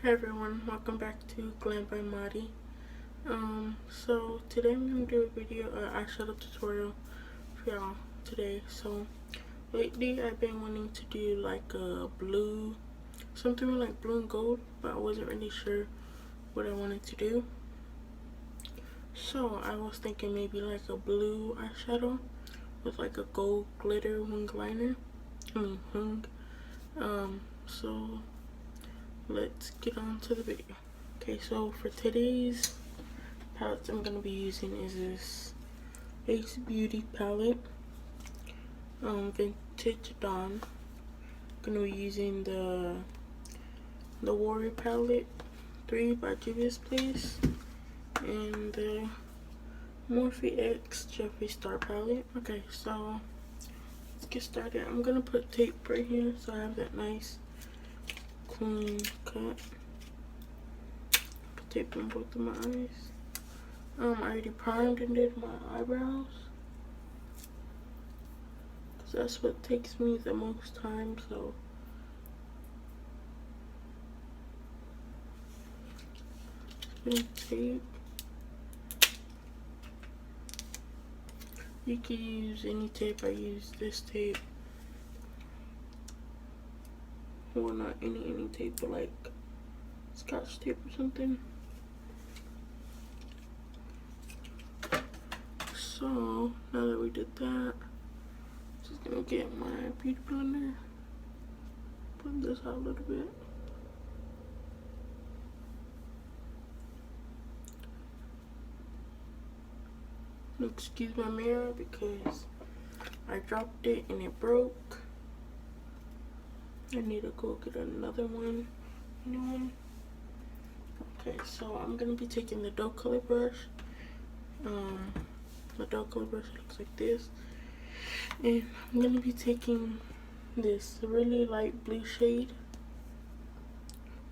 Hey everyone, welcome back to Glam by Madi. So today I'm gonna do a video, eyeshadow tutorial for y'all today. So lately I've been wanting to do like a blue, something with like blue and gold, but I wasn't really sure what I wanted to do. So I was thinking maybe like a blue eyeshadow with like a gold glitter wing liner. So let's get on to the video. Okay, so for today's palettes I'm gonna be using is this Ace Beauty palette, Vintage Dawn. I'm gonna be using the Worrior palette 3 by Juvia's Place, and the Morphe X Jeffree Star palette. Okay, so let's get started. I'm gonna put tape right here so I have that nice clean cut. Put tape on both of my eyes. I already primed and did my eyebrows, because that's what takes me the most time. So spin tape. You can use any tape. I use this tape. Well, not any tape, but like Scotch tape or something. So now that we did that, I'm just gonna get my beauty blender, put this out a little bit. Excuse my mirror because I dropped it and it broke. I need to go get another one, new one. Okay, so I'm gonna be taking the docolor brush. The docolor brush looks like this, and I'm gonna be taking this really light blue shade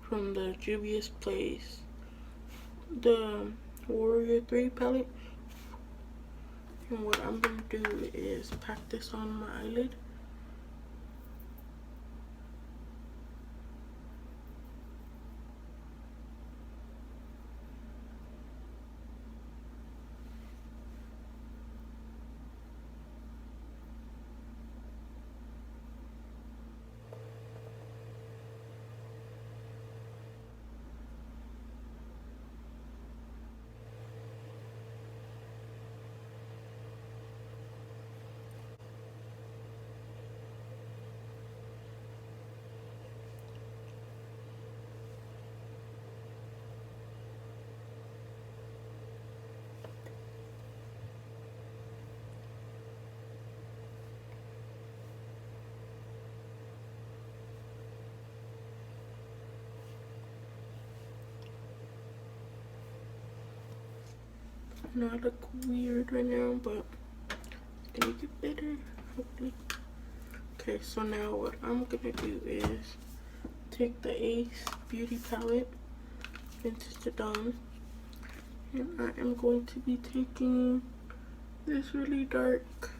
from the Juvia's Place, the Worrior 3 palette. And what I'm gonna do is pack this on my eyelid. I know I look weird right now, but it's gonna get better, hopefully. Okay, so now what I'm gonna do is take the Ace Beauty palette, Vintage Dawn, and I am going to be taking this really dark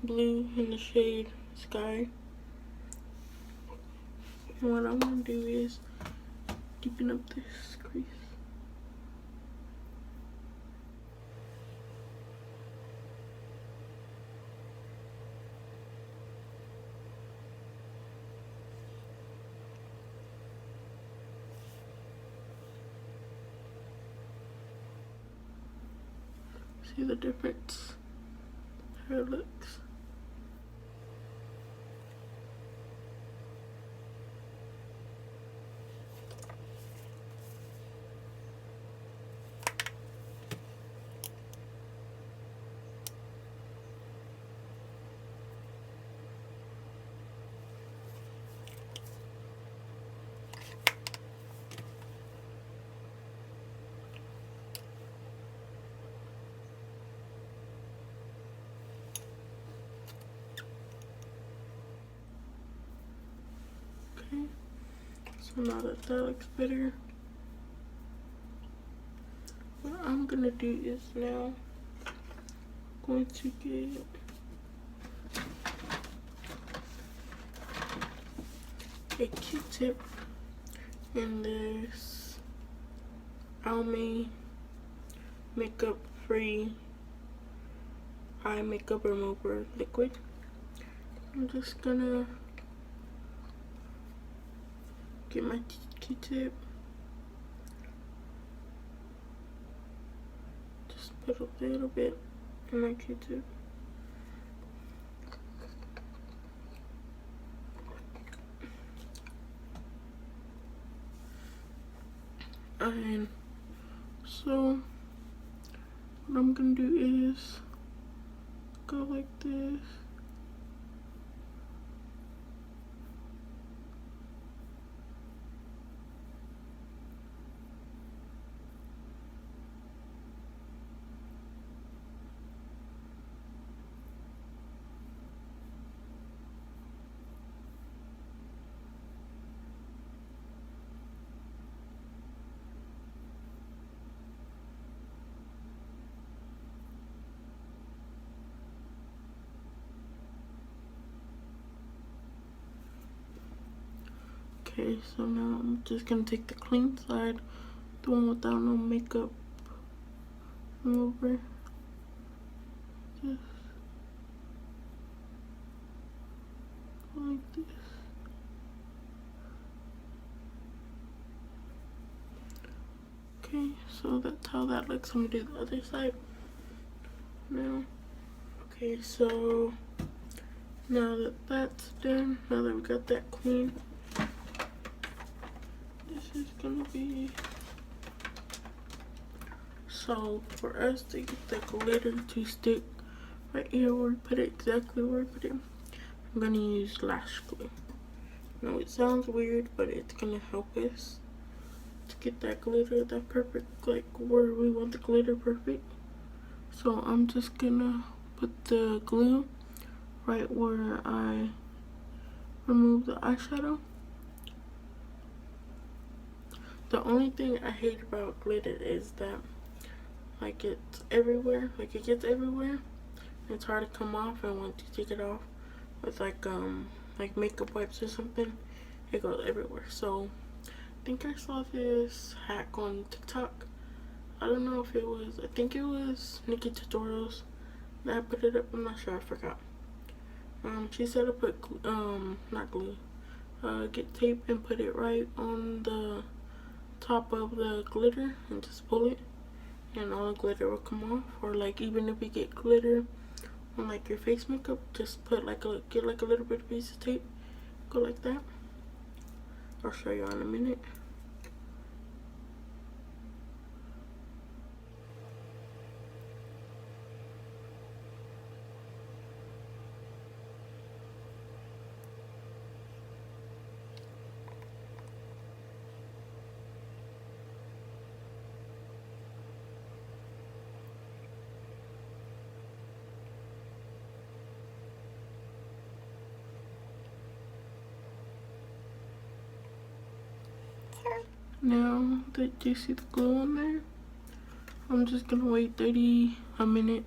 blue in the shade Sky. And what I'm gonna do is deepen up this crease. See the difference? How it looks. Okay, so now that that looks better, what I'm gonna do is now going to get a Q-tip in this Almay makeup free eye makeup remover liquid. I'm just gonna get my Q-tip, just put a little bit in my Q-tip. And so what I'm gonna do is go like this. Okay, so now I'm just gonna take the clean side, the one without no makeup remover. Just like this. Okay, so that's how that looks. I'm gonna do the other side now. Okay, so now that that's done, now that we got that clean, this is gonna be, so for us to get the glitter to stick right here where we put it, exactly where we put it, I'm gonna use lash glue. Now it sounds weird, but it's gonna help us to get that glitter, that perfect, like where we want the glitter perfect. So I'm just gonna put the glue right where I remove the eyeshadow. The only thing I hate about glitter is that like it's everywhere, like it gets everywhere. It's hard to come off, and once you take it off with like makeup wipes or something, it goes everywhere. So I think I saw this hack on TikTok. I don't know if it was, I think it was Nikki Tutorials that put it up. I'm not sure, I forgot. She said to put not glue, get tape and put it right on the top of the glitter and just pull it, and all the glitter will come off. Or like even if you get glitter on like your face makeup, just put like get like a little bit of piece of tape, go like that. I'll show you in a minute. Now that you see the glue on there, I'm just gonna wait a minute.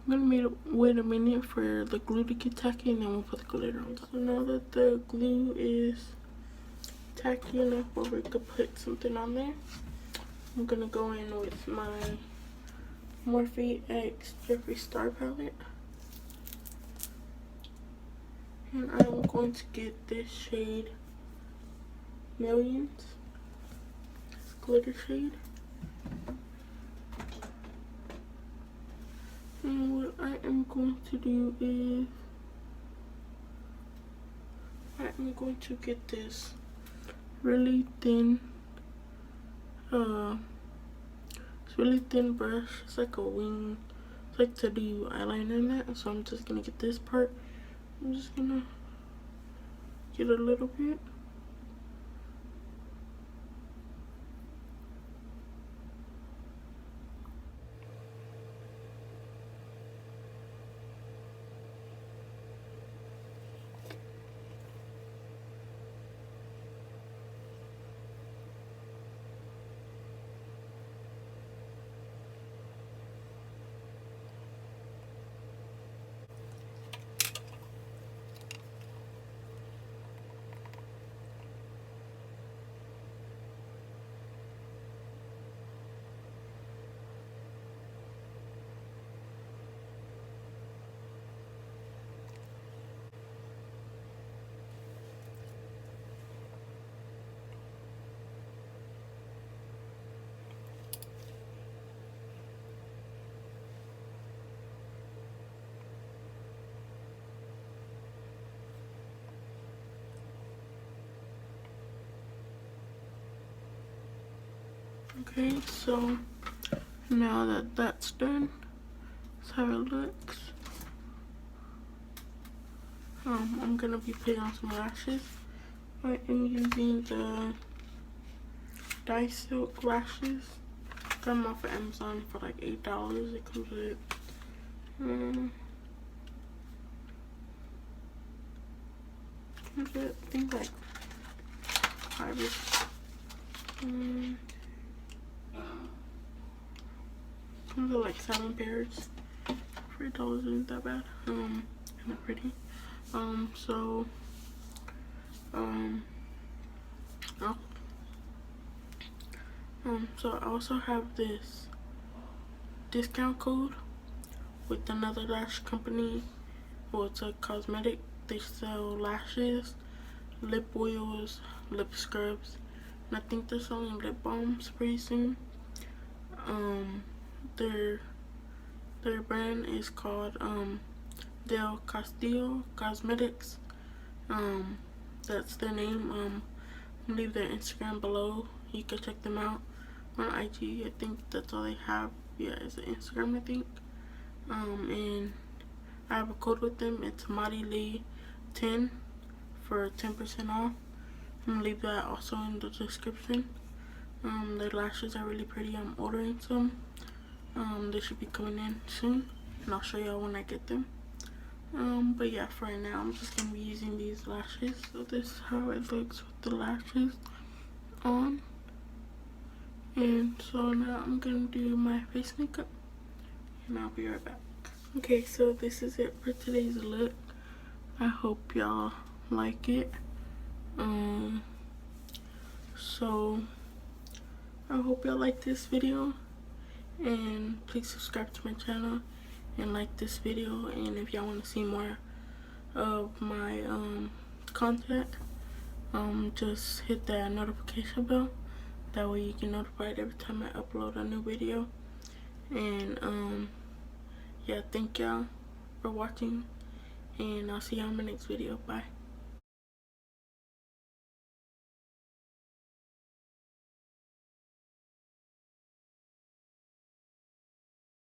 I'm gonna wait a minute for the glue to get tacky, and then we'll put the glitter on top. So now that the glue is tacky enough where we could put something on there, I'm gonna go in with my Morphe X Jeffree Star palette. And I'm going to get this shade Millions. Glitter shade. And what I am going to do is I am going to get this really thin it's really thin brush. It's like a wing, it's like to do eyeliner in that. So I'm just gonna get this part. I'm just gonna get a little bit. Okay, so now that that's done, that's how it looks. I'm gonna be putting on some lashes. I am using the Dye Silk lashes. Got them off of Amazon for like $8. It comes with I think like 5 comes with like 7 pairs. $3 isn't that bad. And they're pretty. So I also have this discount code with another lash company. Well, it's a cosmetic. They sell lashes, lip oils, lip scrubs, and I think they're selling lip balms pretty soon. Their brand is called Del Castillo Cosmetics. That's their name. I'll leave their Instagram below. You can check them out on IG. I think that's all they have. Yeah, it's an Instagram, I think. And I have a code with them. It's MariLee10 for 10% off. I'm gonna leave that also in the description. Their lashes are really pretty. I'm ordering some. They should be coming in soon, and I'll show y'all when I get them. But yeah, for right now, I'm just gonna be using these lashes. So this is how it looks with the lashes on. And so now I'm gonna do my face makeup, and I'll be right back. Okay, so this is it for today's look. I hope y'all like it. So I hope y'all like this video, and please subscribe to my channel and like this video. And if y'all want to see more of my content, just hit that notification bell. That way you get notified every time I upload a new video. And yeah, thank y'all for watching, and I'll see y'all in my next video. Bye.